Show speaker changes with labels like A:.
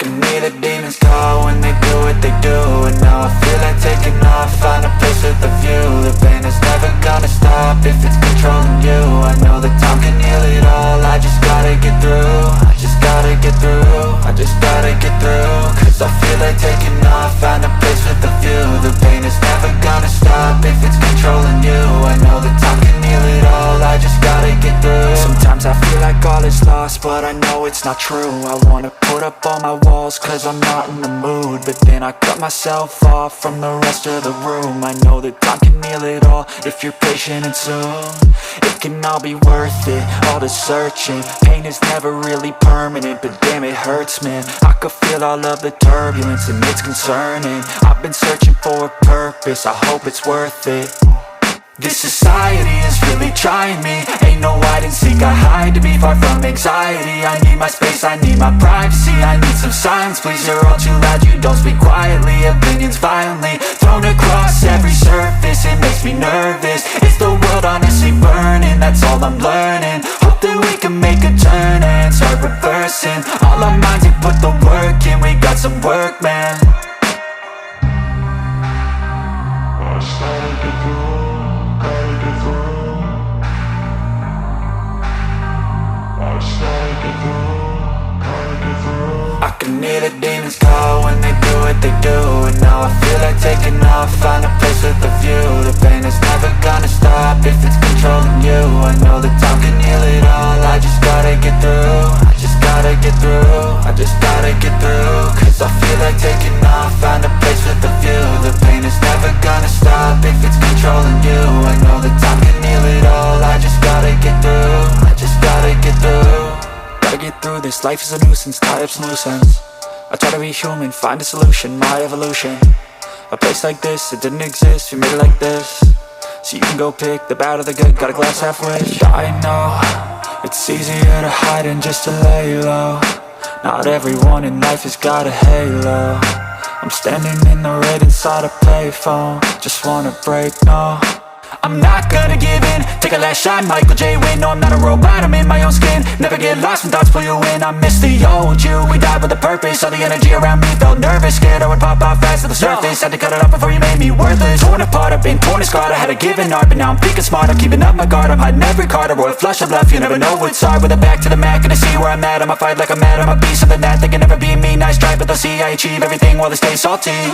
A: can hear the demons call when they do what they do. And now I feel like taking off, find a place with a view. The pain is never gonna stop if it's controlling you. I know that time can heal it all, I just gotta get through. I just gotta get through, I just gotta get through. Cause I feel like taking off, find a place with a view. The pain is never gonna stop if it's controlling you. I know that time can heal it all, I just gotta get through. Sometimes I feel like all is lost, but I know it's not true. I wanna put up all my walls cause I'm not in the mood, but then I cut myself off from the rest of the room. I know that time can heal it all if you're patient and soon it can all be worth it, all the searching. Pain is never really permanent, but damn it hurts, man. I could feel all of the turbulence and it's concerning. I've been searching for a purpose, I hope it's worth it. This society is really trying me. Ain't no hide and seek, I hide to be far from anxiety. I need my space, I need my privacy. I need some silence, please, you're all too loud. You don't speak quietly, opinions violently thrown across every surface. It makes me nervous, is the world honestly burning? That's all I'm learning. Hope that we can make a turn and start reversing all our minds and put the work in. We got some work, man. I started to grow. I can hear the demons call when they do what they do. And now I feel like taking off, find a place with a view. The pain is never gonna stop if it's controlling you. I know that time can heal it all, I just gotta get through. I just gotta get through, I just gotta get through. Cause I feel like taking off, find a place with a view. The pain is never gonna stop if it's controlling you. I know that time can heal it all, I just gotta get through. I just gotta get through. Gotta get through this, life is a nuisance, tie up some loose ends. I try to be human, find a solution, my evolution. A place like this, it didn't exist, we made it like this. So you can go pick the bad or the good, got a glass half wish. I know, it's easier to hide than just to lay low. Not everyone in life has got a halo. I'm standing in the red inside a payphone, just wanna break, no. I'm not gonna give in, take a last shot, Michael J. Win. No, I'm not a robot, I'm in my own skin. Never get lost when thoughts pull you in. I miss the old you, we died with a purpose. All the energy around me felt nervous, scared I would pop off fast to the surface. Had to cut it off before you made me worthless. Torn apart, I've been torn and scarred. I had a given art, but now I'm thinking smart. I'm keeping up my guard, I'm hiding every card. A royal flush of love, you never know what's hard. With a back to the mat, gonna see where I'm at. I'ma fight like I'm mad, I'm a beast of the net. They can never be me, nice try, but they'll see I achieve everything while they stay salty.